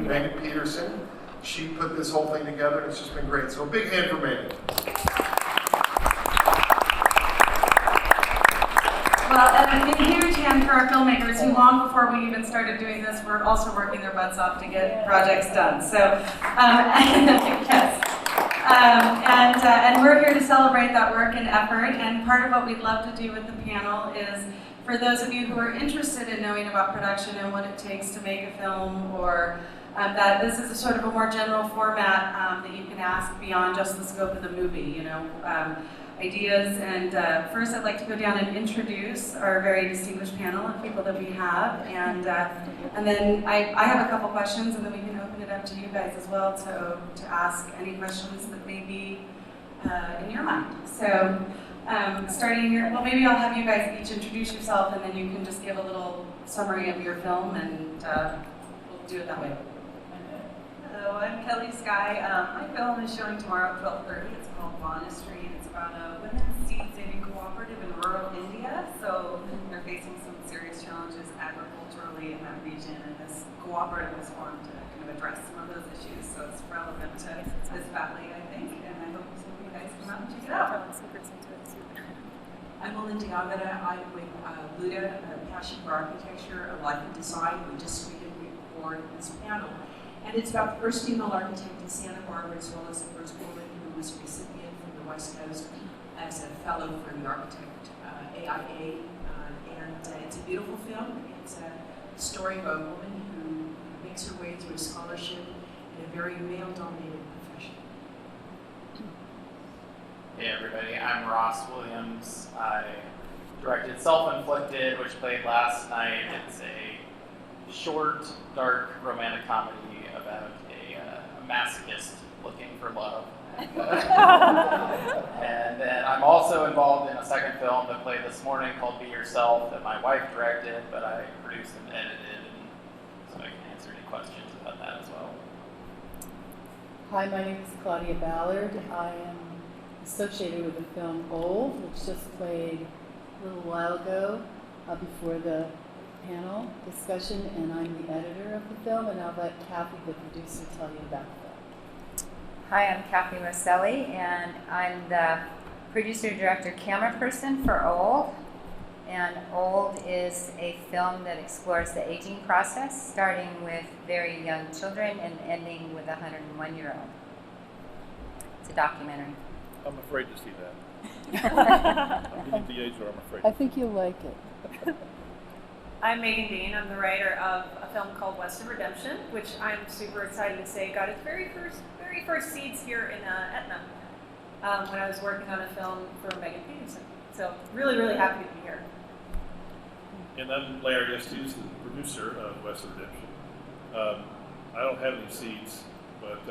Megan Peterson. She put this whole thing together, and it's just been great. So a big hand for Megan. Well, and a huge hand for our filmmakers who, long before we even started doing this, were also working their butts off to get projects done. So, yes. And we're here to celebrate that work and effort. And part of what we'd love to do with the panel is, for those of you who are interested in knowing about production and what it takes to make a film, or that this is a sort of a more general format that you can ask beyond just the scope of the movie, you know, ideas. And first I'd like to go down and introduce our very distinguished panel of people that we have. And then I have a couple questions, and then we can open it up to you guys as well to ask any questions that may be in your mind. So starting here, well, maybe I'll have you guys each introduce yourself, and then you can just give a little summary of your film, and we'll do it that way. Hello, I'm Kelly Skye. My film is showing tomorrow at 12:30. It's called Vana Street. It's about a women's seed saving cooperative in rural India. So they're facing some serious challenges agriculturally in that region, and this cooperative was formed to kind of address some of those issues. So it's relevant to this valley, I think, and I hope some of you guys come out and check it out. I'm Melinda Yagada. I'm with Luda, Passion for Architecture, a Life and Design. We just screened it for this panel. And it's about the first female architect in Santa Barbara, as well as the first woman who was a recipient from the West Coast as a fellow for the Architect AIA. And it's a beautiful film. It's a story of a woman who makes her way through a scholarship in a very male-dominated profession. Hey everybody, I'm Ross Williams. I directed Self-Inflicted, which played last night. It's a short, dark romantic comedy about a masochist looking for love. And then I'm also involved in a second film that played this morning called Be Yourself that my wife directed, but I produced and edited, and so I can answer any questions about that as well. Hi, my name is Claudia Ballard. I am associated with the film Old, which just played a little while ago before the panel discussion, and I'm the editor of the film, and I'll let Kathy, the producer, tell you about the film. Hi, I'm Kathy Rosselli, and I'm the producer-director camera person for Old. And Old is a film that explores the aging process, starting with very young children and ending with a 101-year-old. It's a documentary. I'm afraid to see that. I'm getting to the age where I'm afraid. I think you'll like it. I'm Megan Dean. I'm the writer of a film called West of Redemption, which I'm super excited to say got its very first seeds here in Etna when I was working on a film for Megan Peterson. So really, really happy to be here. And I'm Larry Estes, the producer of West of Redemption. I don't have any seeds, but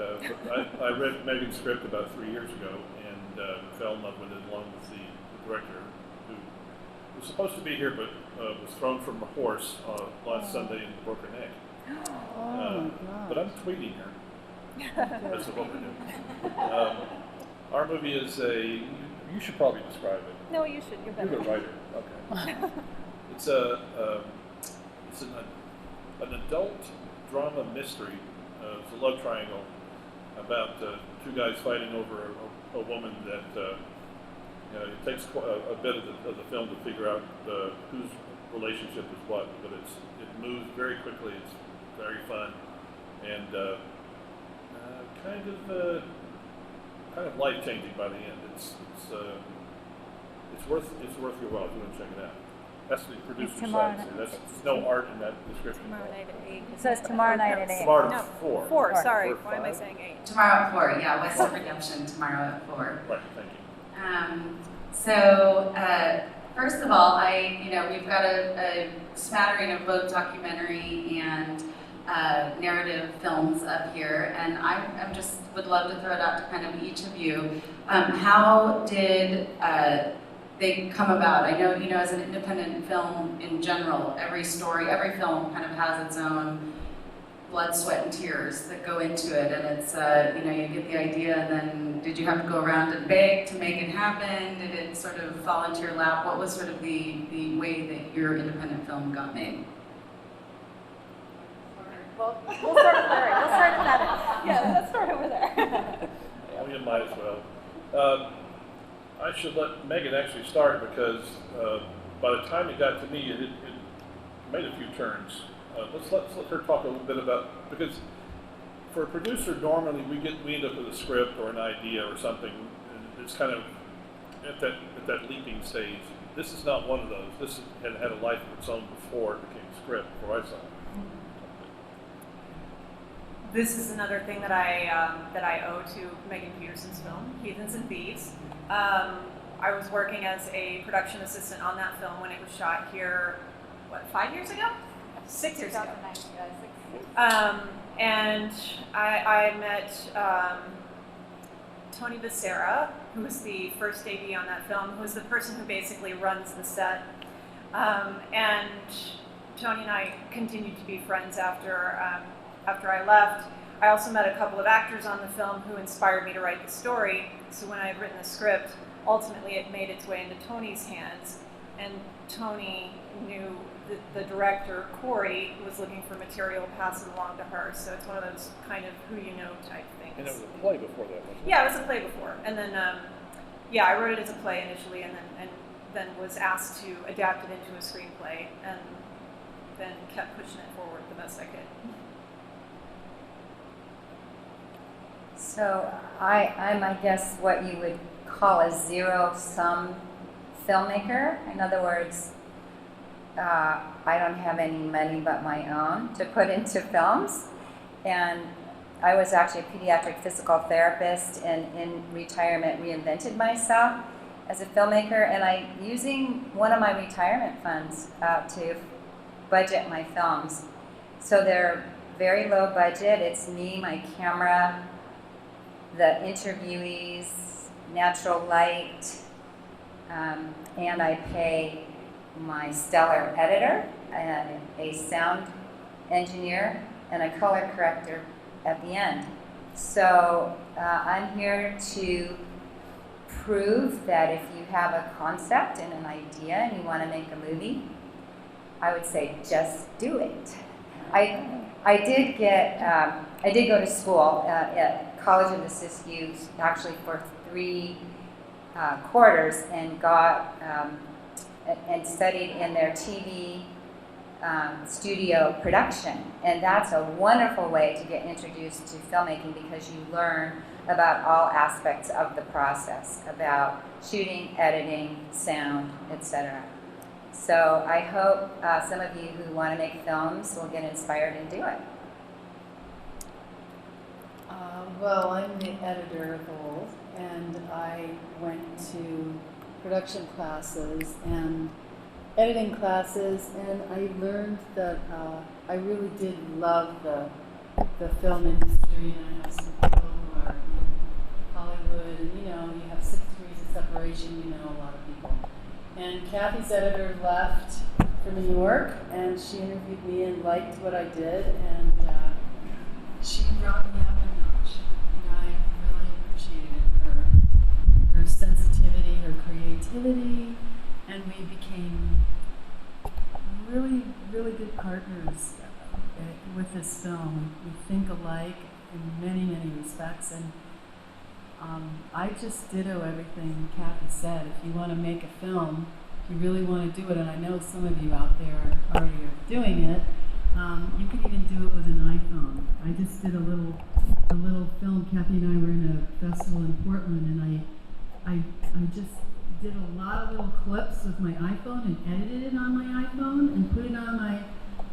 I read Megan's script about 3 years ago and fell in love with it along with the director, who was supposed to be here but was thrown from a horse last Sunday and broke her neck. But I'm tweeting her. That's what we're doing. Our movie is you should probably describe it. No, you should. You're better. You're the writer. Okay. It's an adult drama mystery. It's a love triangle about two guys fighting over a woman that it takes a bit of the film to figure out whose relationship is what, but it moves very quickly. It's very fun and kind of life changing by the end. It's worth your while if you want to check it out. That's the producer's side. So there's no art in that description. Tomorrow night at 8. It says tomorrow night at 8. Tomorrow at 4. 4, sorry. 4, Why am I saying 8? Tomorrow at 4, yeah, West of Redemption tomorrow at 4. Right, thank you. So first of all, we've got a smattering of both documentary and narrative films up here, and I just would love to throw it out to kind of each of you. How did they come about? I know, as an independent film in general, every film kind of has its own blood, sweat, and tears that go into it, and it's, you get the idea, and then did you have to go around and beg to make it happen? Did it sort of fall into your lap? What was sort of the way that your independent film got made? Well, we'll start with Larry. might as well. I should let Megan actually start because by the time it got to me, it made a few turns. Let's let her talk a little bit about, because for a producer, normally we end up with a script or an idea or something, and it's kind of at that leaping stage. This is not one of those. This had a life of its own before it became a script, before I saw it. This is another thing that I owe to Megan Peterson's film, Heathens and Thieves. I was working as a production assistant on that film when it was shot here, 5 years ago? 6 years ago. And I met Tony Becerra, who was the first AD on that film, who was the person who basically runs the set. And Tony and I continued to be friends after I left. I also met a couple of actors on the film who inspired me to write the story. So when I had written the script, ultimately it made its way into Tony's hands. And Tony knew the director, Corey, was looking for material, passing along to her. So it's one of those kind of who you know type things. And it was a play before that, wasn't it? Yeah, it was a play before. And then, I wrote it as a play initially, and then was asked to adapt it into a screenplay, and then kept pushing it forward the best I could. So I'm, I guess, what you would call a zero-sum filmmaker. In other words, I don't have any money but my own to put into films. And I was actually a pediatric physical therapist, and in retirement reinvented myself as a filmmaker, and I using one of my retirement funds to budget my films. So they're very low budget. It's me, my camera, the interviewees, natural light, and I pay my stellar editor, and a sound engineer, and a color corrector at the end. So I'm here to prove that if you have a concept and an idea and you want to make a movie, I would say just do it. I did go to school at College of the Siskiyous actually for 3 quarters and got and studied in their TV studio production, and that's a wonderful way to get introduced to filmmaking because you learn about all aspects of the process, about shooting, editing, sound, etc. So I hope some of you who want to make films will get inspired and do it. Well, I'm the editor of Old, and I went to production classes and editing classes, and I learned that I really did love the film industry, and I have some people who are in Hollywood, and you have 6 degrees of separation, you know a lot of people. And Kathy's editor left for New York, and she interviewed me and liked what I did, and she brought me up a notch, and I really appreciated her sensitivity, her creativity, and we became really, really good partners with this film. We think alike in many, many respects, and I just ditto everything Kathy said. If you want to make a film, if you really want to do it, and I know some of you out there already are doing it, you could even do it with an iPhone. I just did a little film. Kathy and I were in a festival in Portland, and I just did a lot of little clips with my iPhone and edited it on my iPhone and put it on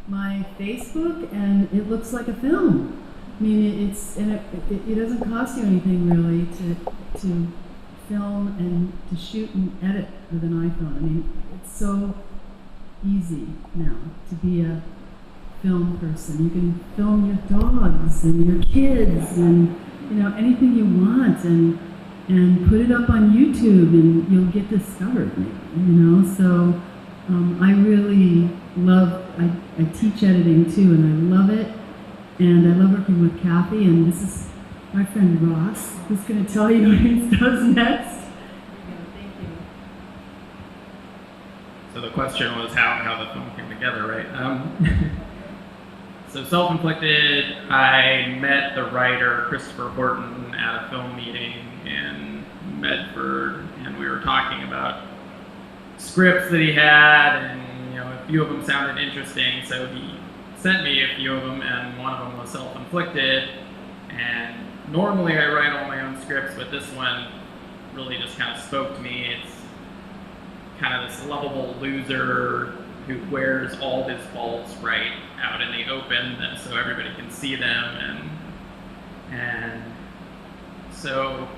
my Facebook, and it looks like a film. I mean, it doesn't cost you anything really to film and to shoot and edit with an iPhone. I mean, it's so easy now to be a film person. You can film your dogs and your kids and anything you want, and put it up on YouTube, and you'll get discovered, So I really love, I teach editing too, and I love it, and I love working with Kathy, and this is my friend Ross, who's going to tell you what he does next. Thank you. So the question was how the film came together, right? So Self-Inflicted, I met the writer Christopher Horton at a film meeting in Medford, and we were talking about scripts that he had, and a few of them sounded interesting, so he sent me a few of them, and one of them was Self-Inflicted. And normally I write all my own scripts, but this one really just kind of spoke to me. It's kind of this lovable loser who wears all his faults right out in the open, so everybody can see them. And so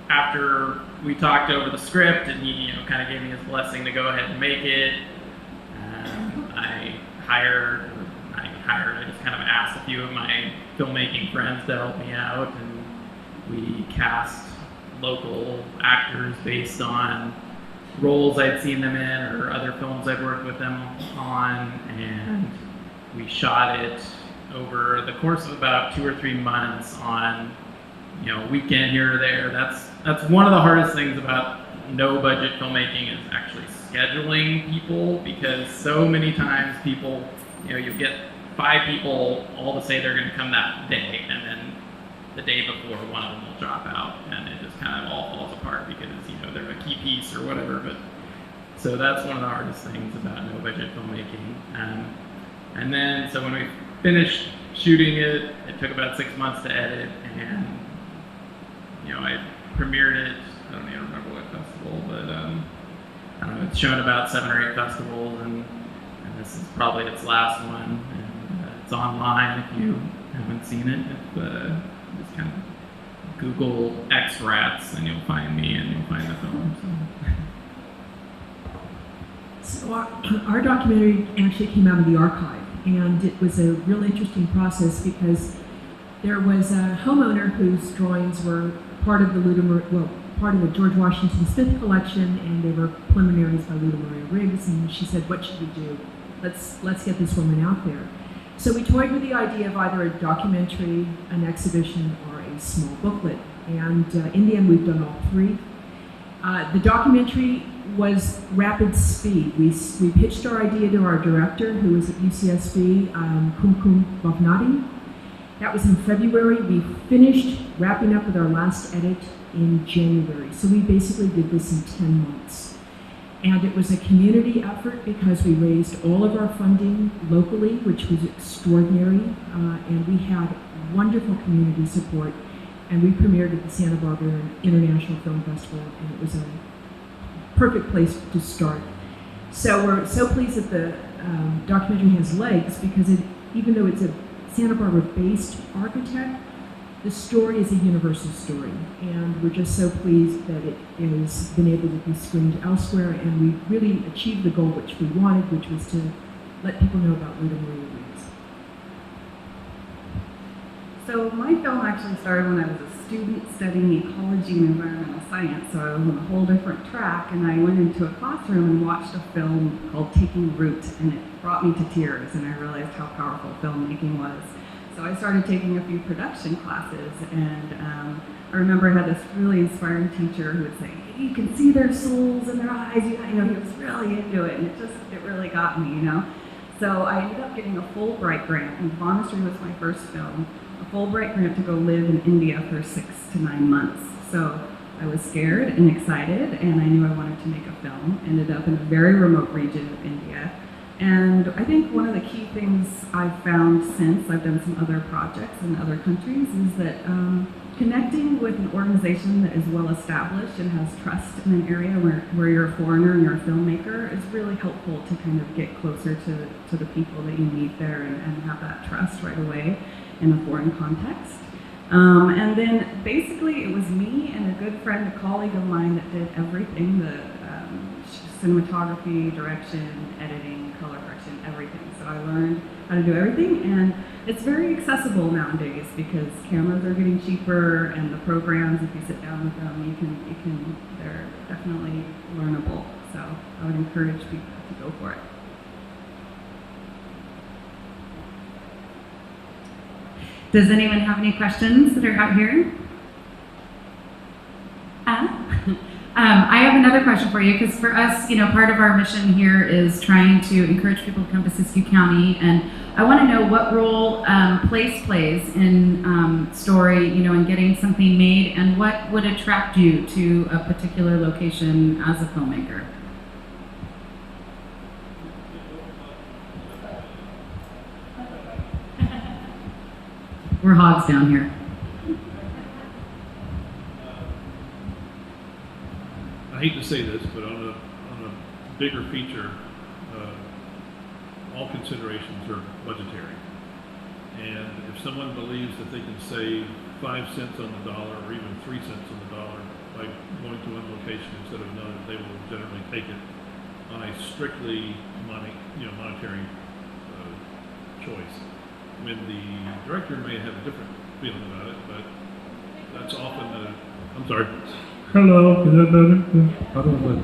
after we talked over the script, and he kind of gave me his blessing to go ahead and make it, I just kind of asked a few of my filmmaking friends to help me out, and we cast local actors based on roles I'd seen them in or other films I'd worked with them on, and we shot it over the course of about 2 or 3 months on a weekend here or there. That's one of the hardest things about no budget filmmaking, is actually scheduling people, because so many times people, you get 5 people all to say they're going to come that day, and then the day before one of them will drop out, and it just kind of all falls apart because they're a key piece or whatever. But so that's one of the hardest things about no budget filmmaking. And then so when we finished shooting it, it took about 6 months to edit, and I premiered it. I don't even remember what festival, but I don't know. It's shown about 7 or 8 festivals, and this is probably its last one. And it's online if you haven't seen it. Just kind of Google X-Rats, and you'll find me, and you'll find the film. So our documentary actually came out of the archive, and it was a real interesting process because there was a homeowner whose drawings were part of the George Washington Smith collection, and they were preliminaries by Luda Maria Riggs, and she said, "What should we do? Let's get this woman out there." So we toyed with the idea of either a documentary, an exhibition, or a small booklet, and in the end we've done all 3. The documentary was rapid speed. We pitched our idea to our director, who was at UCSB, Kumkum Bhavnati. That was in February. We finished wrapping up with our last edit in January. So we basically did this in 10 months. And it was a community effort because we raised all of our funding locally, which was extraordinary. And we had wonderful community support. And we premiered at the Santa Barbara International Film Festival, and it was a perfect place to start. So we're so pleased that the documentary has legs, because even though it's a Santa Barbara-based architect, the story is a universal story, and we're just so pleased that it has been able to be screened elsewhere, and we really achieved the goal which we wanted, which was to let people know about Luda Maria Riggs. So my film actually started when I was a student studying ecology and environmental science, so I was on a whole different track, and I went into a classroom and watched a film called Taking Root, and it brought me to tears, and I realized how powerful filmmaking was. So I started taking a few production classes, and I remember I had this really inspiring teacher who would say, "Hey, you can see their souls in their eyes," he was really into it, and it really got me, So I ended up getting a Fulbright grant, and Monastery was my first film, a Fulbright grant to go live in India for 6 to 9 months. So I was scared and excited, and I knew I wanted to make a film. Ended up in a very remote region of India. And I think one of the key things I've found since I've done some other projects in other countries is that connecting with an organization that is well established and has trust in an area where you're a foreigner and you're a filmmaker is really helpful to kind of get closer to the people that you meet there and have that trust right away in a foreign context. And then basically it was me and a good friend, a colleague of mine, that did everything, the cinematography, direction, editing, color correction, everything. So I learned how to do everything, and it's very accessible nowadays because cameras are getting cheaper, and the programs, if you sit down with them, they're definitely learnable. So I would encourage people to go for it. Does anyone have any questions that are out here? I have another question for you, because for us, part of our mission here is trying to encourage people to come to Siskiyou County, and I want to know what role place plays in story, in getting something made, and what would attract you to a particular location as a filmmaker. We're hogs down here. I hate to say this, but on a bigger feature, all considerations are budgetary. And if someone believes that they can save 5 cents on the dollar or even 3 cents on the dollar by going to one location instead of another, they will generally take it on a strictly monetary choice. I mean, the director may have a different feeling about it, but that's often I'm sorry. Hello, is that better? I don't know.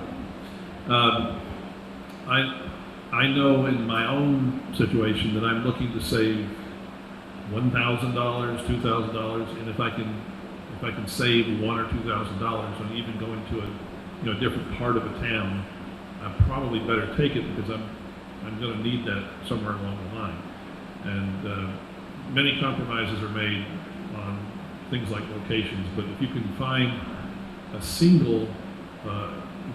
I know in my own situation that I'm looking to save $1,000, $2,000, and if I can save $1,000 or $2,000 on even going to a different part of a town, I probably better take it because I'm going to need that somewhere along the line. And many compromises are made on things like locations, but if you can find a single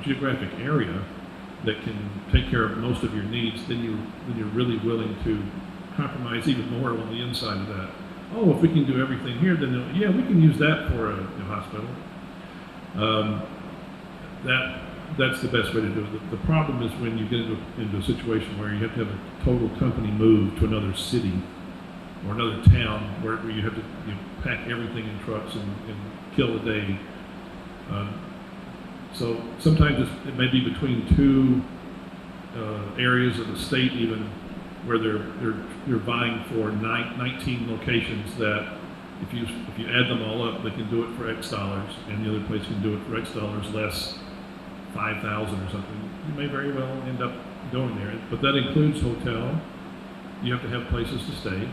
geographic area that can take care of most of your needs, then you're really willing to compromise even more on the inside of that. Oh, if we can do everything here, then yeah, we can use that for a hospital. That's the best way to do it. The problem is when you get into a situation where you have to have a total company move to another city or another town where you have to pack everything in trucks and kill a day. So sometimes it may be between two areas of the state even where they're vying for 19 locations that if you add them all up, they can do it for X dollars, and the other place can do it for X dollars less 5,000 or something. You may very well end up going there, but that includes hotel. You have to have places to stay.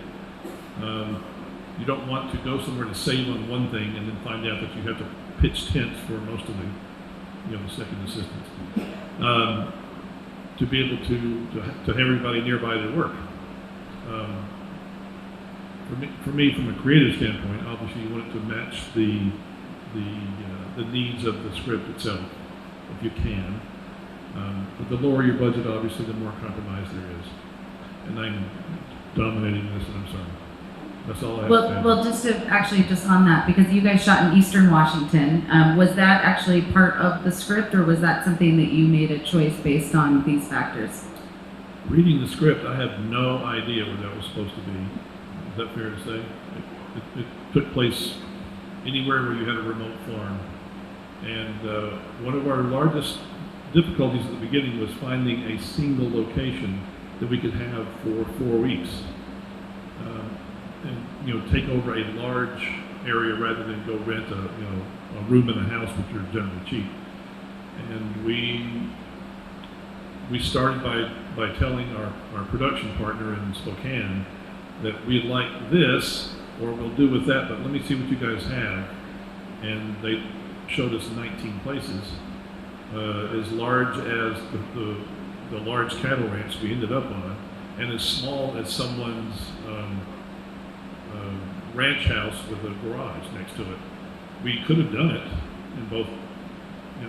You don't want to go somewhere to save on one thing and then find out that you have to pitch tents for most of the second assistants. To be able to have everybody nearby to work. For me, from a creative standpoint, obviously you want it to match the needs of the script itself, if you can. But the lower your budget, obviously, the more compromise there is. And I'm dominating this, and I'm sorry. That's all I have to say. Well, just on that, because you guys shot in Eastern Washington, was that actually part of the script, or was that something that you made a choice based on these factors? Reading the script, I have no idea where that was supposed to be. Is that fair to say? It took place anywhere where you had a remote farm. And one of our largest difficulties at the beginning was finding a single location that we could have for 4 weeks. And take over a large area rather than go rent a room in a house, which are generally cheap. And we started by telling our production partner in Spokane that we'd like this, or we'll do with that, but let me see what you guys have. And they showed us 19 places, as large as the large cattle ranch we ended up on, and as small as someone's ranch house with a garage next to it. We could have done it in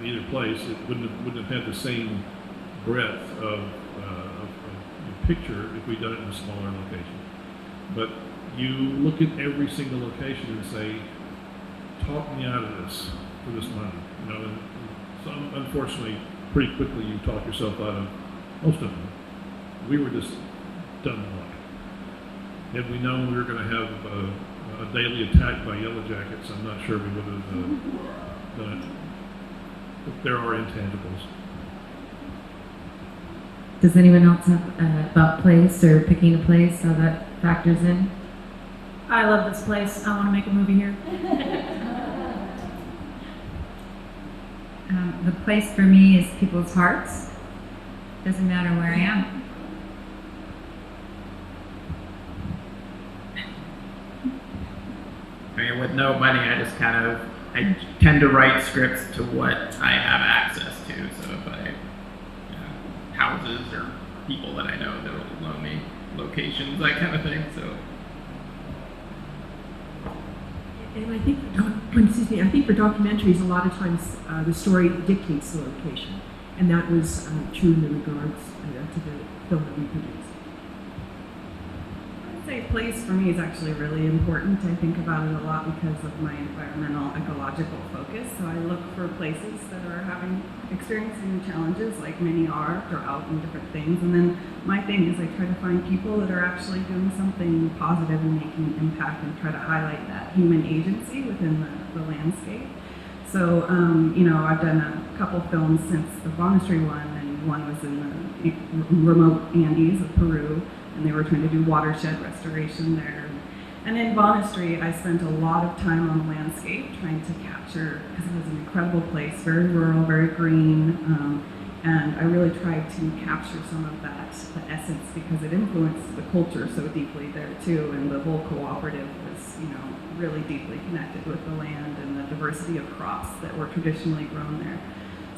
either place. It wouldn't have had the same breadth of picture if we'd done it in a smaller location. But you look at every single location and say, talk me out of this for this money. And so unfortunately, pretty quickly you talk yourself out of most of them. We were just dumb luck. Had we known we were going to have a daily attack by Yellow Jackets, I'm not sure we would have done it. But there are intangibles. Does anyone else have about place or picking a place, how that factors in? I love this place. I want to make a movie here. The place for me is people's hearts. Doesn't matter where I am. I mean, with no money, I just kind of I tend to write scripts to what I have access to. So if I, houses or people that I know that will loan me locations, that kind of thing. So. And I think, I think for documentaries, a lot of times the story dictates the location, and that was true in regards to the film that we produced. I'd say place for me is actually really important. I think about it a lot because of my environmental ecological focus. So I look for places that are experiencing challenges, like many are, drought and different things. And then my thing is I try to find people that are actually doing something positive and making an impact, and try to highlight that human agency within the landscape. So, I've done a couple films since the Monastery one, and one was in the remote Andes of Peru, and they were trying to do watershed restoration there. And in Monastery, I spent a lot of time on the landscape trying to capture, because it was an incredible place, very rural, very green, and I really tried to capture some of that, the essence, because it influenced the culture so deeply there too, and the whole cooperative was, really deeply connected with the land and the diversity of crops that were traditionally grown there.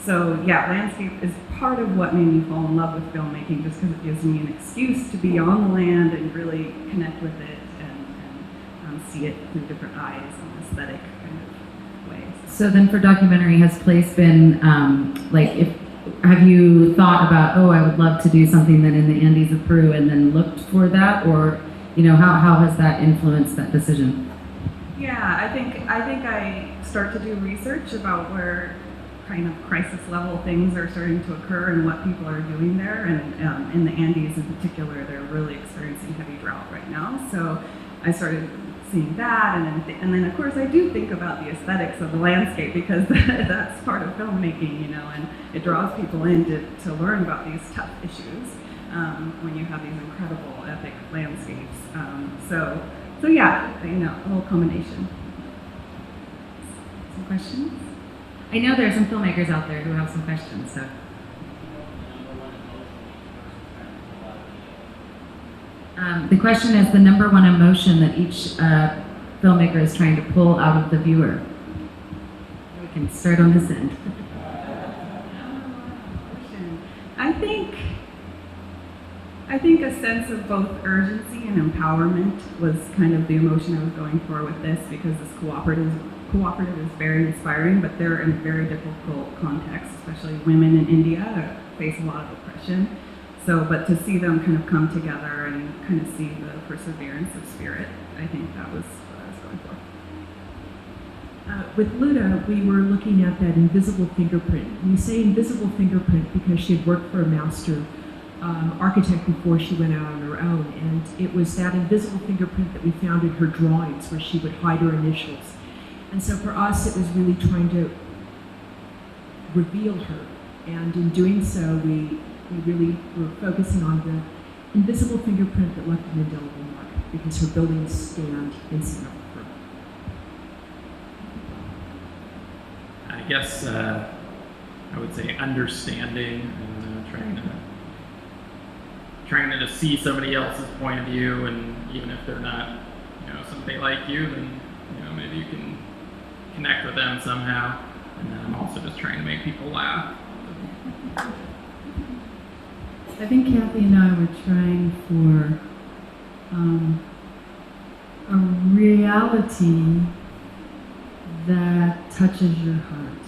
So yeah, landscape is part of what made me fall in love with filmmaking, just because it gives me an excuse to be on the land and really connect with it and see it through different eyes and aesthetic kind of ways. So then for documentary, has place been, have you thought about, I would love to do something then in the Andes of Peru, and then looked for that, or, how has that influenced that decision? Yeah, I think I start to do research about where kind of crisis level things are starting to occur and what people are doing there. And in the Andes in particular, they're really experiencing heavy drought right now. So I started seeing that, and then of course I do think about the aesthetics of the landscape, because that's part of filmmaking, and it draws people in to learn about these tough issues when you have these incredible epic landscapes. So yeah, a whole combination. Some questions? I know there are some filmmakers out there who have some questions, so. The question is the number one emotion that each filmmaker is trying to pull out of the viewer. We can start on this end. I think a sense of both urgency and empowerment was kind of the emotion I was going for with this, because this cooperative is very inspiring, but they're in a very difficult context, especially women in India that face a lot of oppression. So, but to see them kind of come together and kind of see the perseverance of spirit, I think that was what I was going for. With Luda, we were looking at that invisible fingerprint. We say invisible fingerprint because she had worked for a master architect before she went out on her own, and it was that invisible fingerprint that we found in her drawings where she would hide her initials. And so for us, it was really trying to reveal her, and in doing so, we really were focusing on the invisible fingerprint that left an indelible mark, because her buildings stand in Santa Barbara. I guess I would say understanding and trying to see somebody else's point of view, and even if they're not, somebody like you, then maybe you can connect with them somehow. And then I'm also just trying to make people laugh. I think Kathy and I were trying for a reality that touches your heart.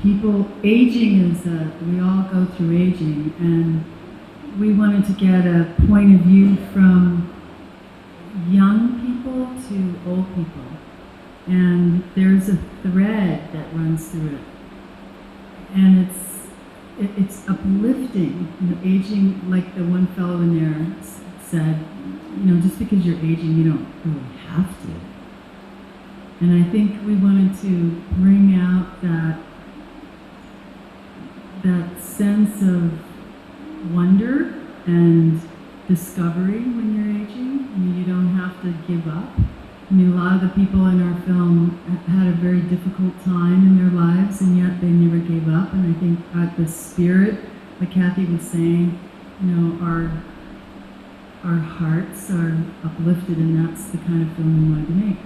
People, aging is we all go through aging, and we wanted to get a point of view from young people to old people. And there's a thread that runs through it. And it's uplifting, aging, like the one fellow in there said, just because you're aging, you don't really have to. And I think we wanted to bring out that sense of wonder and discovery when you're aging. You don't have to give up. A lot of the people in our film had a very difficult time in their lives, and yet they never gave up. And I think the spirit, like Kathy was saying, our hearts are uplifted, and that's the kind of film we wanted to make.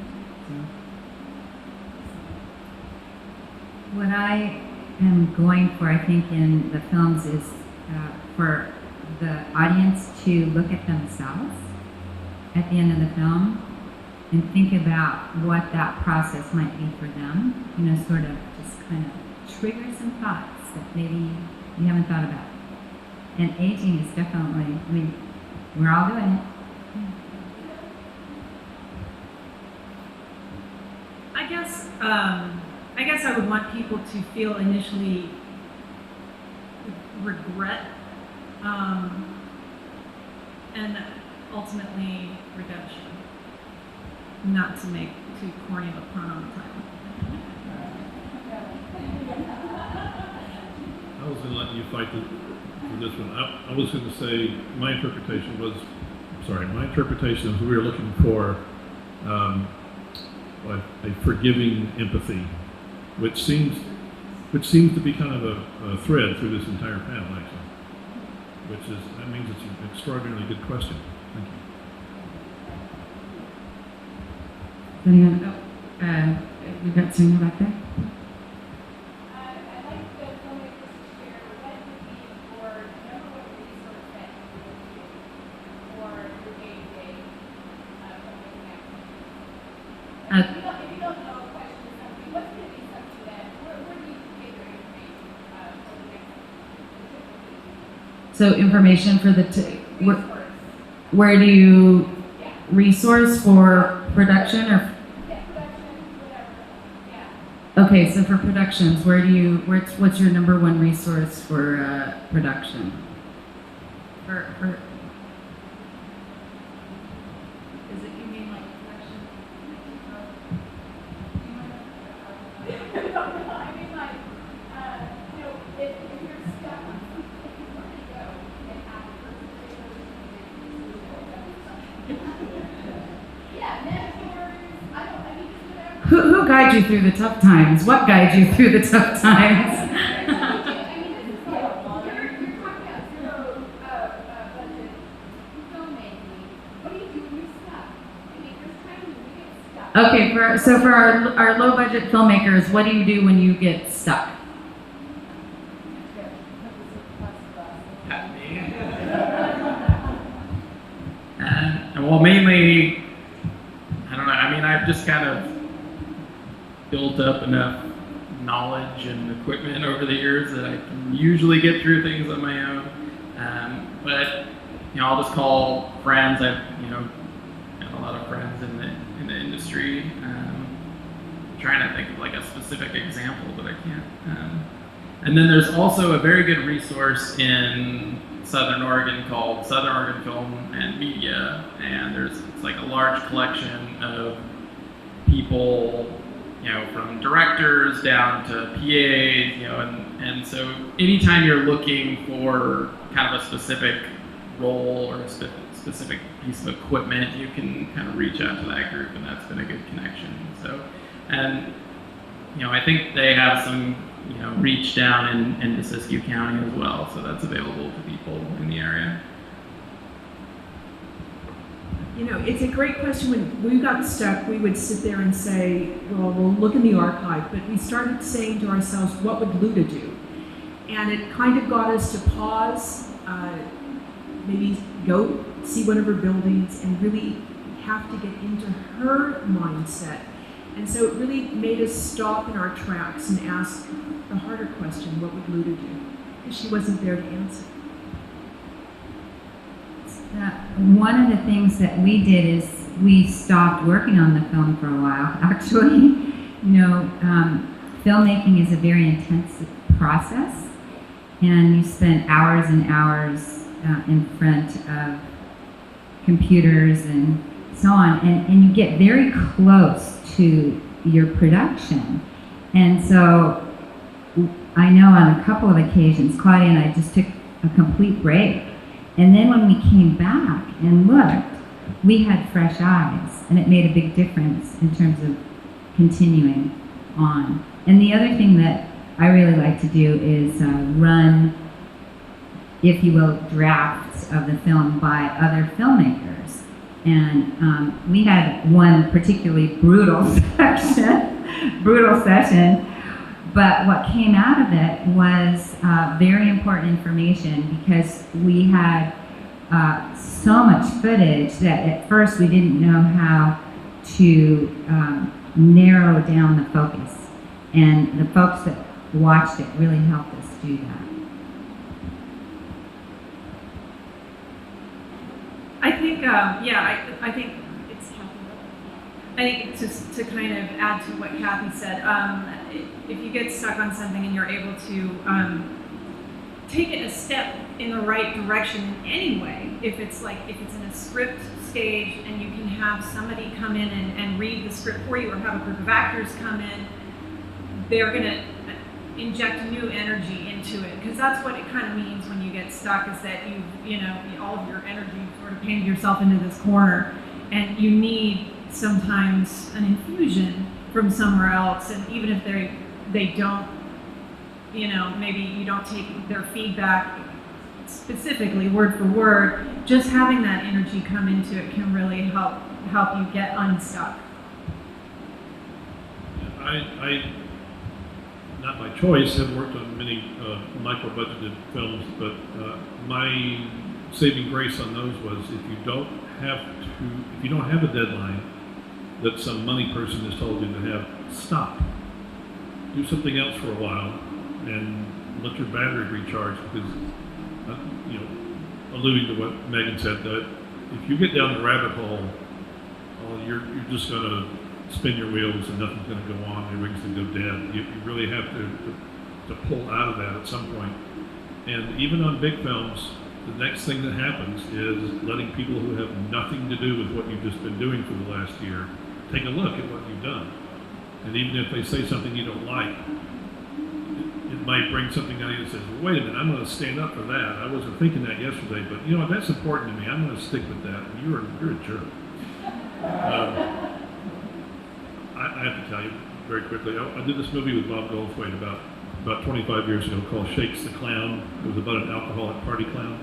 So. What I am going for, I think, in the films is for the audience to look at themselves at the end of the film and think about what that process might be for them. You know, sort of just kind of trigger some thoughts that maybe you haven't thought about. And aging is definitely, I mean, we're all doing it. I guess I would want people to feel initially regret, and ultimately redemption. Not to make too corny of a pun on the title. I was going to let you fight for this one. I was going to say my interpretation was, we were looking for a forgiving empathy, which seems to be kind of a thread through this entire panel, actually. That means it's an extraordinarily good question. Thank you. Anyone? We've got Serena back there. So information for the, where do you resource for production or? Okay, so for productions, what's your number one resource for production? For is it, you mean like production? I mean like, you know, if you're stuck on something, where do you go and have yeah, mentors, I mean, just whatever. Who guides you through the tough times? What guides you through the tough times? Okay, for our low budget filmmakers, what do you do when you get stuck? Well, mainly, I don't know. I mean, I've just kind of built up enough knowledge and equipment over the years that I can usually get through things on my own. But you know, I'll just call friends. I've got a lot of friends in the industry. I'm trying to think of like a specific example, but I can't. And then there's also a very good resource in Southern Oregon called Southern Oregon Film and Media, and it's like a large collection of people, from directors down to PAs, and so anytime you're looking for kind of a specific role or a specific piece of equipment, you can kind of reach out to that group, and that's been a good connection. So, and I think they have some reach down in Siskiyou County as well, so that's available to people in the area. It's a great question. When we got stuck, we would sit there and say, well, we'll look in the archive, but we started saying to ourselves, what would Luda do? And it kind of got us to pause, maybe go see one of her buildings and really have to get into her mindset. And so it really made us stop in our tracks and ask the harder question, what would Luda do? Because she wasn't there to answer. One of the things that we did is we stopped working on the film for a while. Actually, filmmaking is a very intensive process, and you spend hours and hours in front of computers and so on, and you get very close to your production. And so I know on a couple of occasions, Claudia and I just took a complete break. And then when we came back and looked, we had fresh eyes, and it made a big difference in terms of continuing on. And the other thing that I really like to do is run, if you will, drafts of the film by other filmmakers. And we had one particularly brutal session, But what came out of it was very important information, because we had so much footage that at first we didn't know how to narrow down the focus. And the folks that watched it really helped us do that. I think, I think it's I think just to kind of add to what Kathy said, if you get stuck on something and you're able to take it a step in the right direction in any way, if it's in a script stage and you can have somebody come in and read the script for you, or have a group of actors come in, they're going to inject new energy into it, because that's what it kind of means when you get stuck, is that you know, all of your energy sort of painted yourself into this corner, and you need sometimes an infusion from somewhere else. And even if they don't, you know, maybe you don't take their feedback specifically word for word, just having that energy come into it can really help you get unstuck. I not by choice, have worked on many micro-budgeted films, but my saving grace on those was if you don't have a deadline that some money person has told you to have, stop. Do something else for a while and let your battery recharge, because you know, alluding to what Megan said, that if you get down the rabbit hole, you're just going to spin your wheels and nothing's going to go on, your wings going to go dead. You really have to pull out of that at some point. And even on big films, the next thing that happens is letting people who have nothing to do with what you've just been doing for the last year take a look at what you've done. And even if they say something you don't like, it might bring something out of you that says, well, wait a minute, I'm going to stand up for that. I wasn't thinking that yesterday, but you know, that's important to me. I'm going to stick with that. And you're a jerk. I have to tell you very quickly, I did this movie with Bob Goldthwait about 25 years ago called Shakes the Clown. It was about an alcoholic party clown.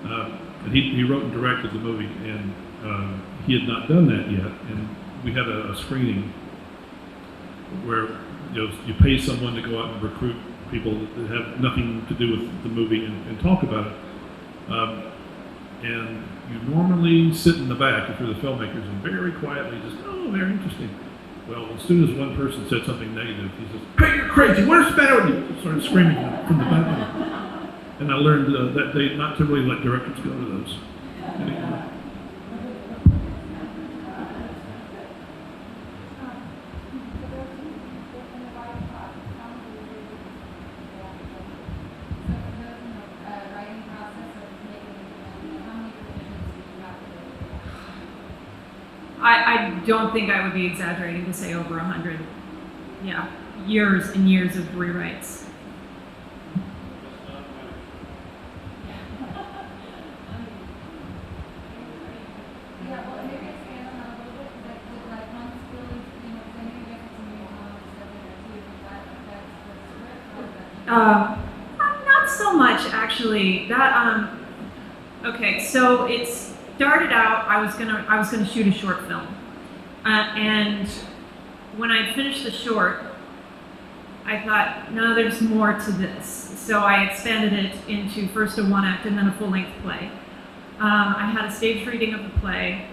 And he wrote and directed the movie, and he had not done that yet. And we had a screening where you pay someone to go out and recruit people that have nothing to do with the movie and talk about it. And you normally sit in the back if you're the filmmakers and very quietly just, oh, very interesting. Well, as soon as one person said something negative, he says, hey, you're crazy, what's the matter with you? He started screaming from the back. And I learned that day not to really let directors go to those. Anyway. I don't think I would be exaggerating to say over 100. Yeah, years and years of rewrites. Not so much, actually. That okay, so it started out. I was gonna shoot a short film, and when I finished the short, I thought, no, there's more to this. So I expanded it into first a one act and then a full length play. I had a stage reading of the play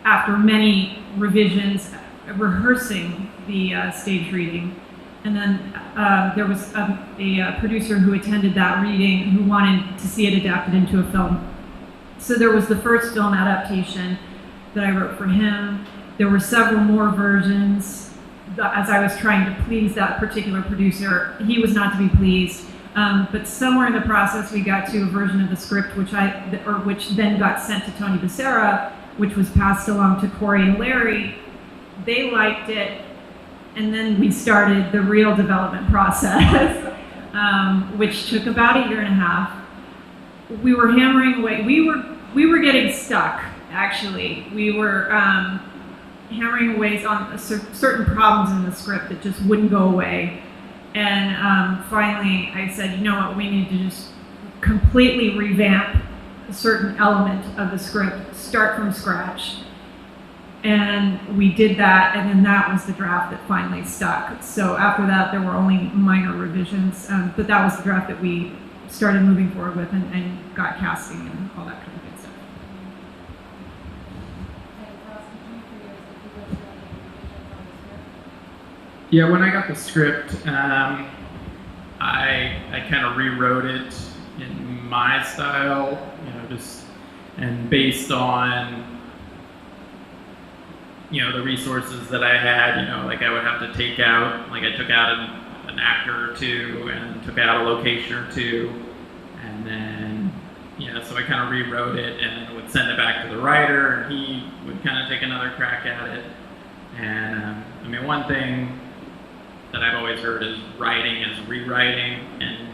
after many revisions, rehearsing the stage reading. And then there was a producer who attended that reading who wanted to see it adapted into a film. So there was the first film adaptation that I wrote for him. There were several more versions. As I was trying to please that particular producer, he was not to be pleased. But somewhere in the process, we got to a version of the script which then got sent to Tony Becerra, which was passed along to Corey and Larry. They liked it. And then we started the real development process, which took about a year and a half. We were hammering away. We were getting stuck, actually. We were hammering away on certain problems in the script that just wouldn't go away. And finally, I said, you know what? We need to just completely revamp a certain element of the script, start from scratch. And we did that, and then that was the draft that finally stuck. So after that, there were only minor revisions, but that was the draft that we started moving forward with and got casting and all that kind of good stuff. Yeah, when I got the script, I kind of rewrote it in my style, and based on, the resources that I had, like I would have to take out, like I took out an actor or two and took out a location or two, and then, so I kind of rewrote it and would send it back to the writer, and he would kind of take another crack at it. And one thing that I've always heard is writing is rewriting, and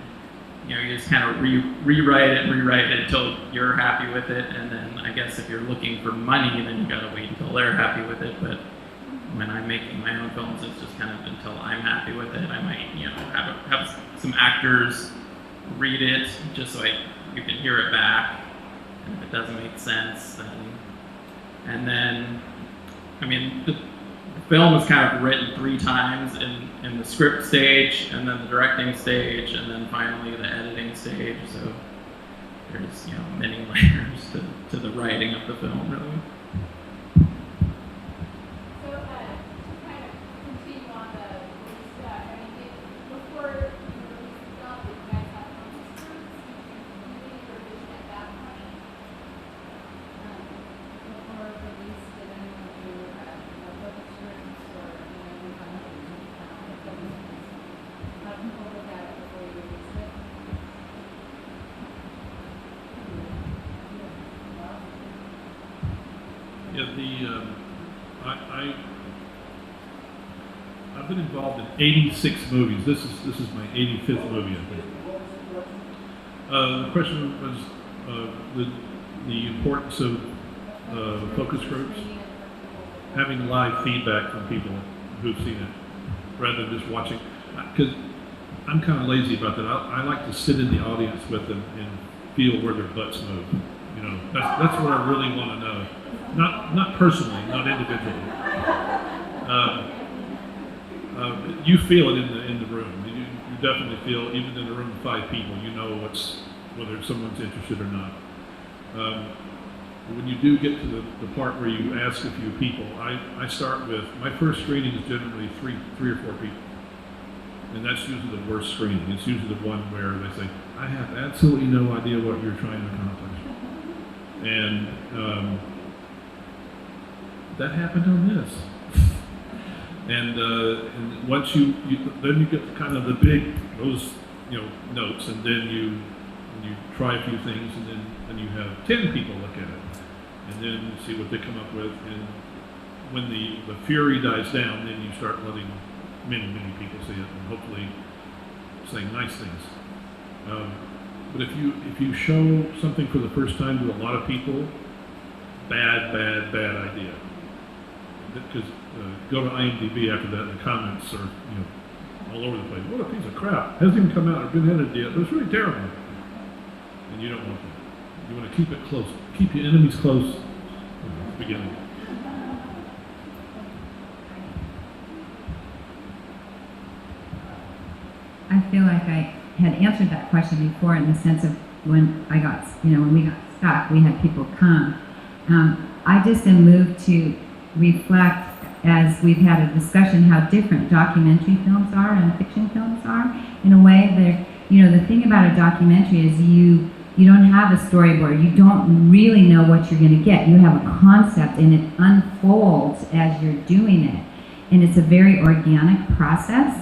you just kind of rewrite it until you're happy with it, and then I guess if you're looking for money, then you gotta wait until they're happy with it. But when I'm making my own films, it's just kind of until I'm happy with it. I might have some actors read it just so you can hear it back, and if it doesn't make sense, and then the film is kind of written 3 times in the script stage, and then the directing stage, and then finally the editing stage. So there's many layers to the writing of the film, really. So to kind of continue on the stuff, before you release the film, did you guys have focus groups? Did you do any revision at that point? Before release, did anyone do focus groups or any kind of focus groups? How do people look at it before you release it? Yeah, I've been involved in 86 movies. This is my 85th movie, I think. The question was the importance of focus groups, having live feedback from people who've seen it, rather than just watching. Because I'm kind of lazy about that. I like to sit in the audience with them and feel where their butts move. That's what I really want to know. Not personally, not individually. You feel it in the room. You definitely feel, even in a room of 5 people, you know whether someone's interested or not. When you do get to the part where you ask a few people, I start with, my first screening is generally three or four people. And that's usually the worst screening. It's usually the one where they say, I have absolutely no idea what you're trying to accomplish. And that happened on this. And once then you get kind of the big, those notes, and then you try a few things, and then you have 10 people look at it, and then see what they come up with. And when the fury dies down, then you start letting many people see it, and hopefully say nice things. But if you show something for the first time to a lot of people, bad idea. Because go to IMDb after that, and the comments are all over the place. What a piece of crap! Hasn't even come out or been edited yet, but it's really terrible. And you don't want that. You want to keep it close. Keep your enemies close at the beginning. I feel like I had answered that question before, in the sense of when we got stuck, we had people come. I just am moved to reflect, as we've had a discussion, how different documentary films are and fiction films are. In a way, the thing about a documentary is you don't have a storyboard. You don't really know what you're going to get. You have a concept, and it unfolds as you're doing it. And it's a very organic process.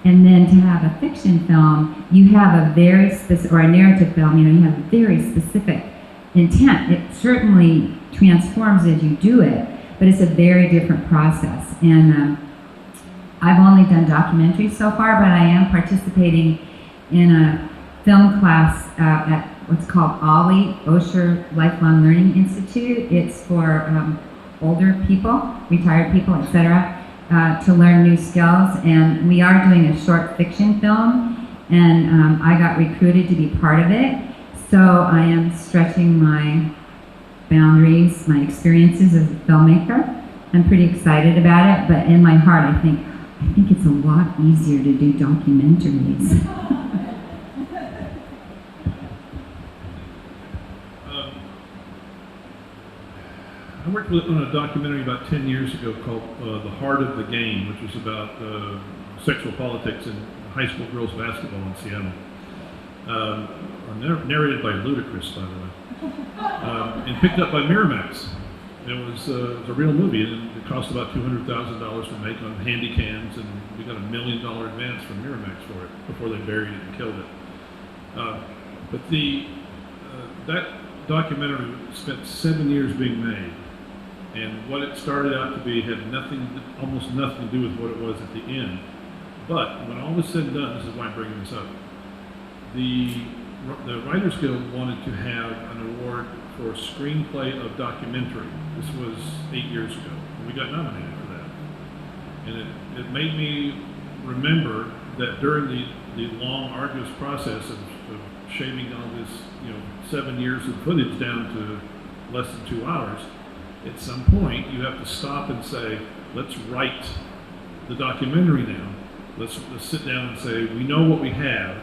And then to have a fiction film, you have a very specific, or a narrative film, you have a very specific intent. It certainly transforms as you do it, but it's a very different process. And I've only done documentaries so far, but I am participating in a film class at what's called OLLI, Osher Lifelong Learning Institute. It's for older people, retired people, etc., to learn new skills. And we are doing a short fiction film, and I got recruited to be part of it. So I am stretching my boundaries, my experiences as a filmmaker, I'm pretty excited about it, but in my heart I think it's a lot easier to do documentaries. I worked on a documentary about 10 years ago called The Heart of the Game, which was about sexual politics in high school girls basketball in Seattle. Narrated by Ludacris, by the way. And picked up by Miramax. It was a real movie, and it cost about $200,000 to make on handy cams, and we got $1 million advance from Miramax for it before they buried it and killed it. But that documentary spent 7 years being made, and what it started out to be had almost nothing to do with what it was at the end. But when all was said and done, this is why I'm bringing this up, the Writers Guild wanted to have an award for screenplay of documentary. This was 8 years ago, and we got nominated for that. And it made me remember that during the long, arduous process of shaving all this, 7 years of footage down to less than 2 hours, at some point you have to stop and say, let's write the documentary now. Let's sit down and say, we know what we have,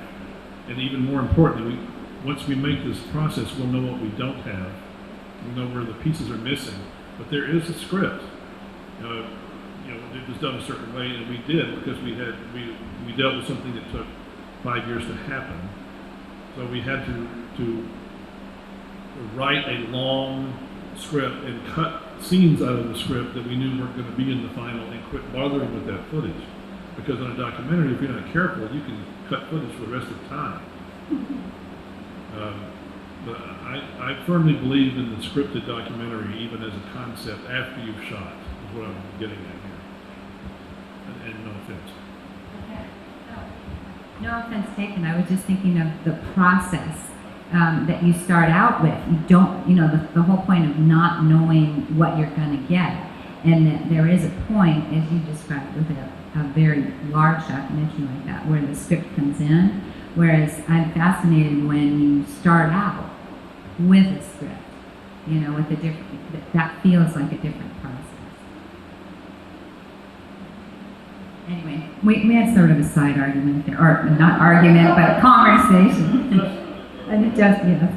and even more importantly, once we make this process, we'll know what we don't have. We'll know where the pieces are missing. But there is a script. It was done a certain way, and we did because we dealt with something that took 5 years to happen. So we had to write a long script and cut scenes out of the script that we knew weren't going to be in the final, and quit bothering with that footage. Because on a documentary, if you're not careful, you can cut footage for the rest of the time. But I firmly believe in the scripted documentary, even as a concept, after you've shot, is what I'm getting at here. And no offense. No offense taken. I was just thinking of the process that you start out with. You don't, the whole point of not knowing what you're going to get. And that there is a point, as you described, with a very large documentary like that, where the script comes in. Whereas I'm fascinated when you start out with a script, with a different, that feels like a different process. Anyway, we had sort of a side argument there, or not argument, but conversation. And it just, yes.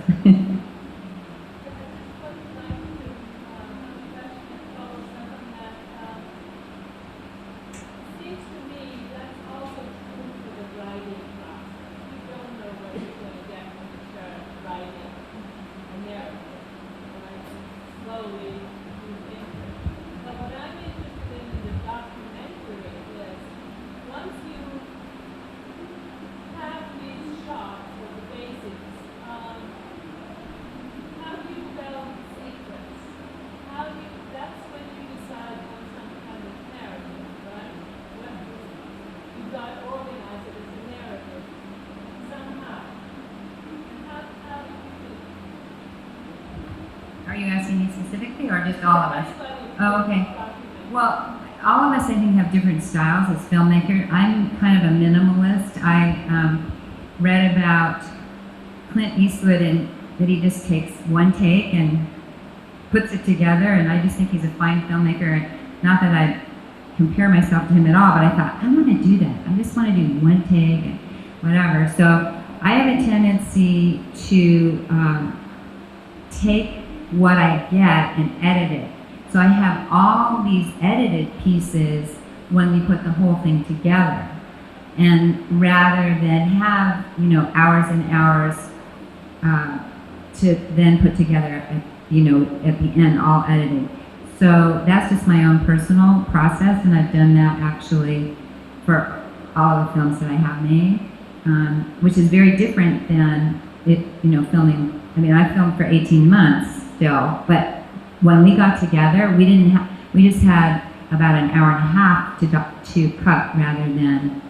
Are you asking me specifically, or just all of us? Oh, okay. Well, all of us, I think, have different styles as filmmakers. I'm kind of a minimalist. I read about Clint Eastwood and that he just takes one take and puts it together, and I just think he's a fine filmmaker. Not that I compare myself to him at all, but I thought, I want to do that. I just want to do one take and whatever. So I have a tendency to take what I get and edit it. So I have all these edited pieces when we put the whole thing together. And rather than have, hours and hours to then put together, at the end, all edited. So that's just my own personal process, and I've done that actually for all the films that I have made, which is very different than filming. I mean, I filmed for 18 months still, but when we got together, we just had about an hour and a half to cut rather than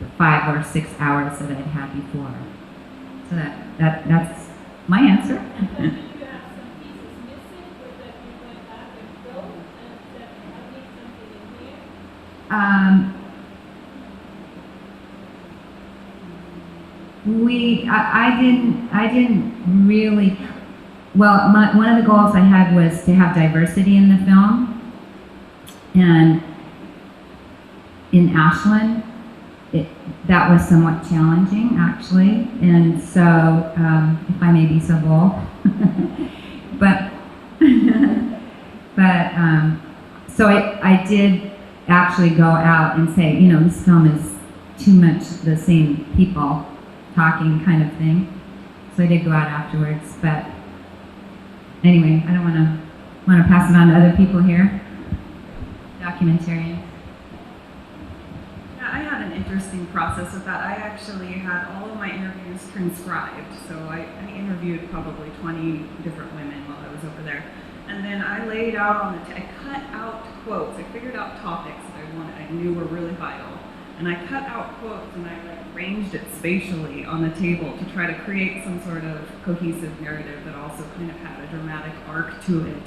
the 5 or 6 hours that I'd had before. So that's my answer. I didn't really. Well, one of the goals I had was to have diversity in the film, And in Ashland, that was somewhat challenging, actually. And so, if I may be so bold, but so I did actually go out and say, you know, this film is too much the same people talking kind of thing. So I did go out afterwards, but anyway, I don't want to pass it on to other people here. Documentarians. Yeah, I had an interesting process with that. I actually had all of my interviews transcribed, so I interviewed probably 20 different women while I was over there. And then I laid out on I cut out quotes. I figured out topics that I knew were really vital. And I cut out quotes and I arranged it spatially on the table to try to create some sort of cohesive narrative that also kind of had a dramatic arc to it.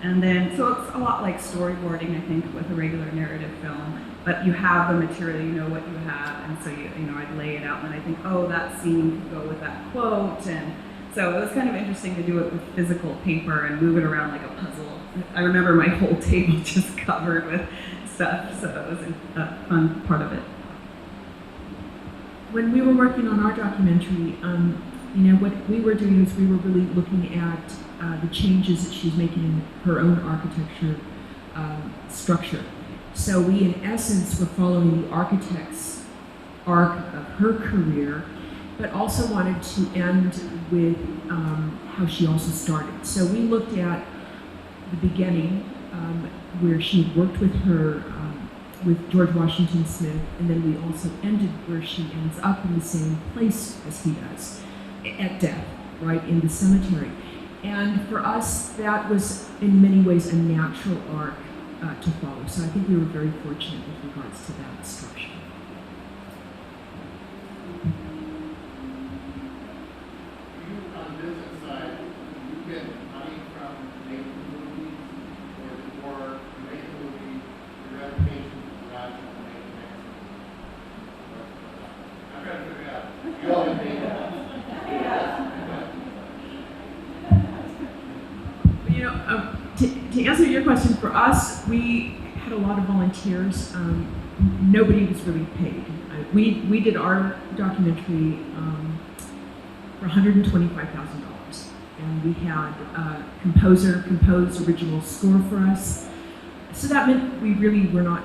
And then, so it's a lot like storyboarding, I think, with a regular narrative film. But you have the material, you know what you have, and so you know, I'd lay it out, and then I think, oh, that scene could go with that quote, and so it was kind of interesting to do it with physical paper and move it around like a puzzle. I remember my whole table just covered with stuff, so it was a fun part of it. When we were working on our documentary, you know, what we were doing is we were really looking at the changes that she's making in her own architecture structure. So we, in essence, were following the architect's arc of her career, but also wanted to end with how she also started. So we looked at the beginning, where she had worked with her, with George Washington Smith, and then we also ended where she ends up in the same place as he does, at death, right, in the cemetery. And for us, that was in many ways a natural arc to follow. So I think we were very fortunate with regards to that structure. On the business side, you get money from making movies, or you make a movie, your reputation is not to make the next movie. I'm trying to figure it out. You all get paid that. You know, to answer your question, for us, we had a lot of volunteers. Nobody was really paid. We did our documentary for $125,000, and we had a composer compose original score for us. So that meant we really were not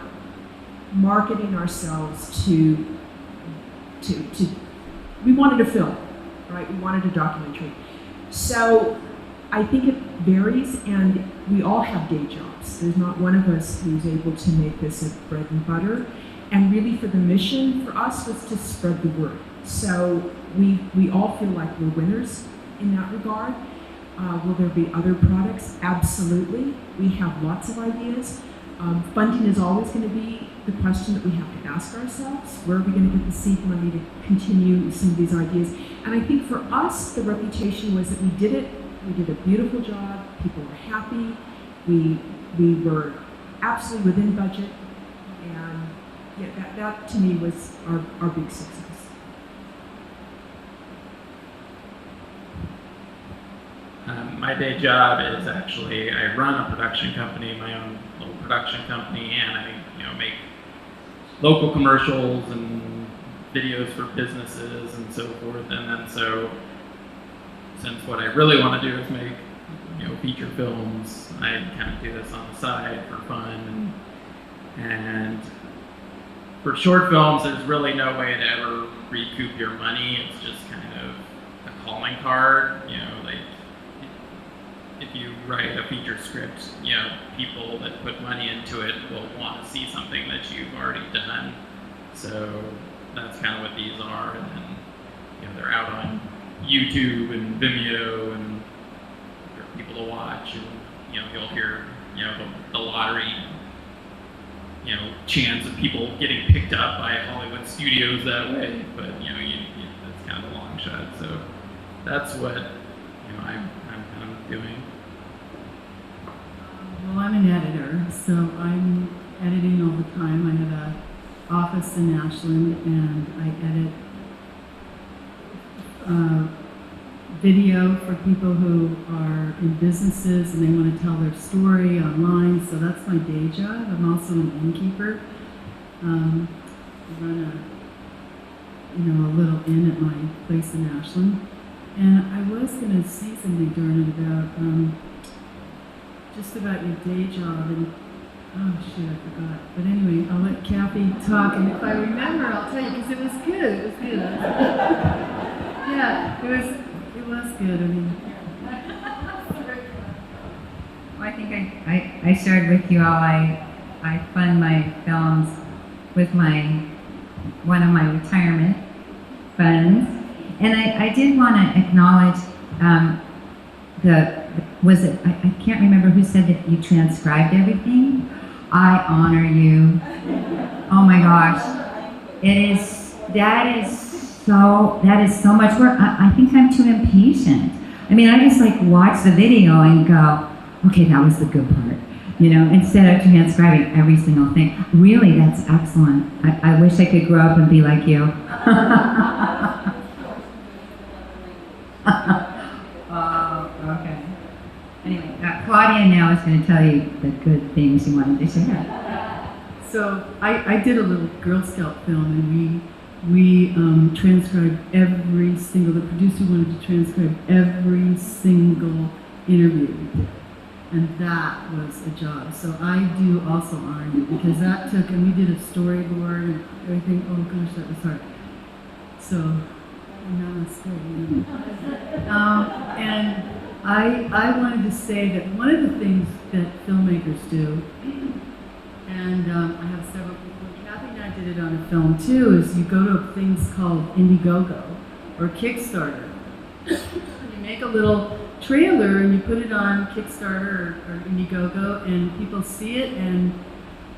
marketing ourselves to we wanted a film, right? We wanted a documentary. So I think it varies, and we all have day jobs. There's not one of us who's able to make this a bread and butter. And really, for the mission for us was to spread the word. So we all feel like we're winners in that regard. Will there be other products? Absolutely. We have lots of ideas. Funding is always going to be the question that we have to ask ourselves. Where are we going to get the seed money to continue some of these ideas? And I think for us, the reputation was that we did it. We did a beautiful job. People were happy. We were absolutely within budget. And yeah, that to me was our big success. My day job is actually, I run a production company, my own little production company, and I make local commercials and videos for businesses and so forth. And then so, since what I really want to do is make feature films, I kind of do this on the side for fun. And for short films, there's really no way to ever recoup your money. It's just kind of a calling card, like if you write a feature script, people that put money into it will want to see something that you've already done. So that's kind of what these are. And then, they're out on YouTube and Vimeo, and there are people to watch, and you'll hear the lottery chance of people getting picked up by Hollywood studios that way, but that's kind of a long shot. So that's what I'm kind of doing. Well, I'm an editor, so I'm editing all the time. I have an office in Ashland, and I edit video for people who are in businesses and they want to tell their story online. So that's my day job. I'm also an innkeeper. I run a little inn at my place in Ashland. And I was going to say something, Darren, about just about your day job. And oh shit, I forgot. But anyway, I'll let Kathy talk, and if I remember, I'll tell you because it was good. It was good. Yeah, it was good. I mean. Well, I think I shared with you all. I fund my films with one of my retirement funds, and I did want to acknowledge I can't remember who said that you transcribed everything. I honor you. Oh my gosh, that is so much work. I think I'm too impatient. I mean, I just like watch the video and go, okay, that was the good part, instead of transcribing every single thing. Really, that's excellent. I wish I could grow up and be like you. Okay. Anyway, Claudia now is going to tell you the good things you wanted to share. So I did a little Girl Scout film, and we transcribed the producer wanted to transcribe every single interview we did. And that was a job. So I do also honor you, because that took, and we did a storyboard and everything. Oh gosh, that was hard. So now it's good. And I wanted to say that one of the things that filmmakers do, and I have several people, Kathy and I did it on a film too, is you go to things called Indiegogo or Kickstarter. You make a little trailer and you put it on Kickstarter or Indiegogo, and people see it and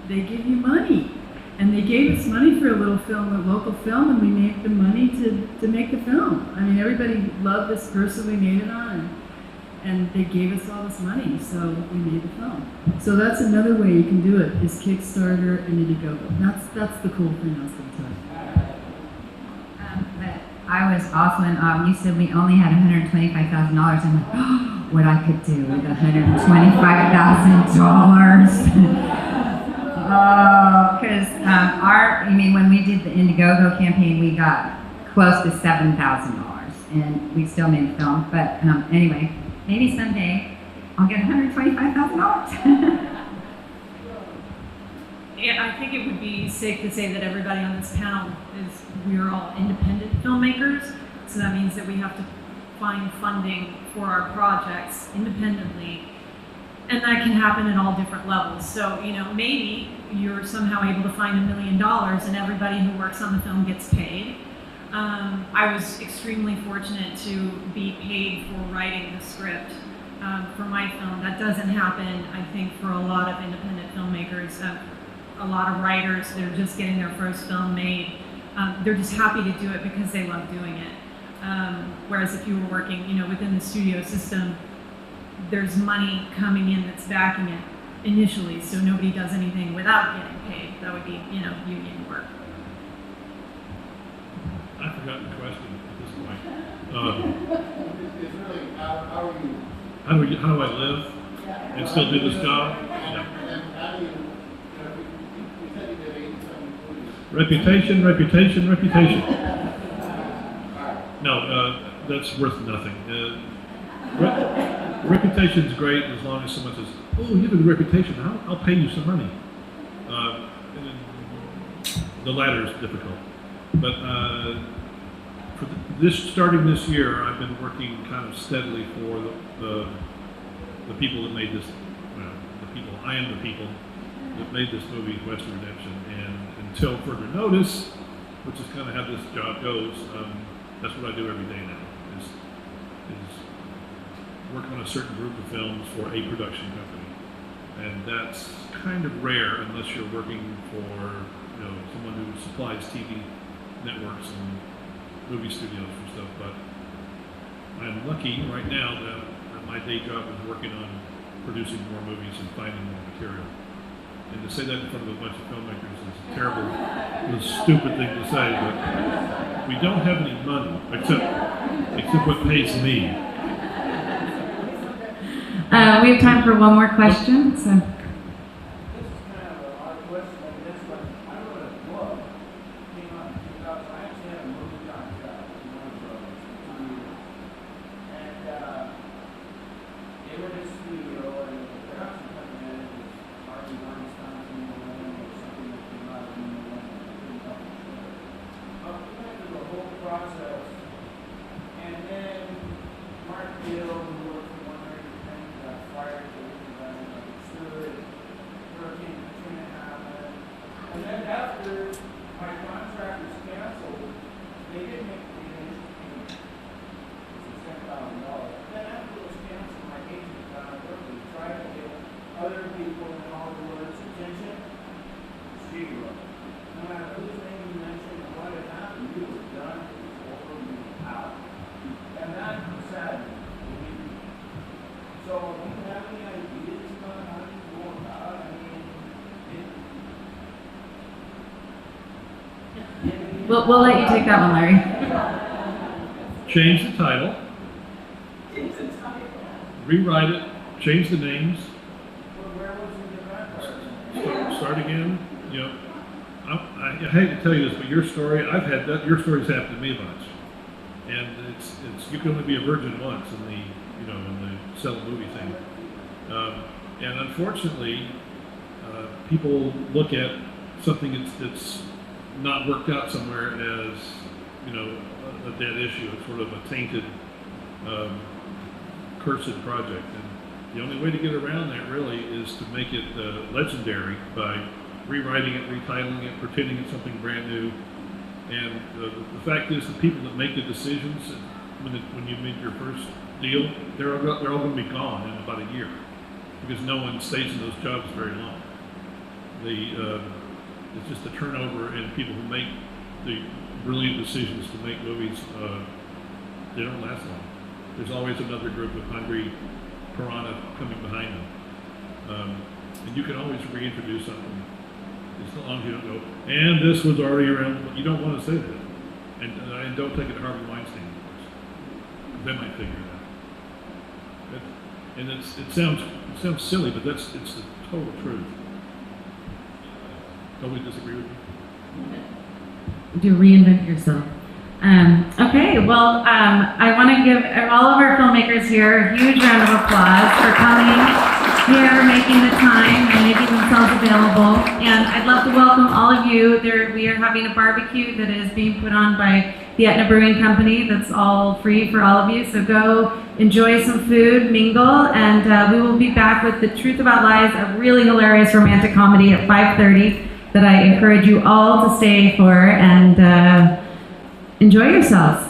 they give you money. And they gave us money for a little film, a local film, and we made the money to make the film. I mean, everybody loved this person we made it on, and they gave us all this money, so we made the film. So that's another way you can do it, is Kickstarter and Indiegogo. That's the cool thing I was going to tell you. But I was also in awe. You said we only had $125,000. I'm like, oh, what I could do with $125,000. Because when we did the Indiegogo campaign, we got close to $7,000, and we still made the film. But anyway, maybe someday I'll get $125,000. Yeah, I think it would be safe to say that everybody on this panel we're all independent filmmakers, so that means that we have to find funding for our projects independently, and that can happen at all different levels. So, maybe you're somehow able to find $1 million and everybody who works on the film gets paid. I was extremely fortunate to be paid for writing the script for my film. That doesn't happen, I think, for a lot of independent filmmakers. A lot of writers that are just getting their first film made, they're just happy to do it because they love doing it. Whereas if you were working, within the studio system, there's money coming in that's backing it initially, so nobody does anything without getting paid. That would be, union work. I forgot the question at this point. It's really, how are you? How do I live and still do this job? And then how do you said you did 87 movies. Reputation. No, that's worth nothing. Reputation's great as long as someone says, "Oh, you have a reputation. I'll pay you some money." The latter is difficult, but starting this year, I've been working kind of steadily for the people that made this. I am the people that made this movie, Western Redemption, and until further notice, which is kind of how this job goes, that's what I do every day now, is work on a certain group of films for a production company. And that's kind of rare unless you're working for someone who supplies TV networks and movie studios for stuff. But I'm lucky right now that my day job is working on producing more movies and finding more material. And to say that in front of a bunch of filmmakers is a the stupid thing to say, but we don't have any money except what pays me. We have time for one more question. So. We'll let you take that one, Larry. Change the title. Rewrite it. Change the names. Start again. You know, I hate to tell you this, but your story, I've had that. Your story's happened to me a bunch, and it's you can only be a virgin once in the sell a movie thing, and unfortunately, people look at something that's not worked out somewhere as, a dead issue. It's sort of a tainted, cursed project. And the only way to get around that really is to make it legendary by rewriting it, retitling it, pretending it's something brand new. And the fact is, the people that make the decisions when you make your first deal, they're all going to be gone in about a year, because no one stays in those jobs very long. It's just the turnover, and people who make the brilliant decisions to make movies, they don't last long. There's always another group of hungry piranha coming behind them. And you can always reintroduce something, as long as you don't go, and this was already around, but you don't want to say that. And don't take it to Harvey Weinstein, of course, because they might figure it out. And it sounds silly, but it's the total truth. Totally disagree with you. To reinvent yourself. Okay, well, I want to give all of our filmmakers here a huge round of applause for coming here, making the time, and making themselves available. And I'd love to welcome all of you. We are having a barbecue that is being put on by the Etna Brewing Company. That's all free for all of you. So go enjoy some food, mingle, and we will be back with The Truth About Lies, a really hilarious romantic comedy at 5:30 that I encourage you all to stay for and enjoy yourselves.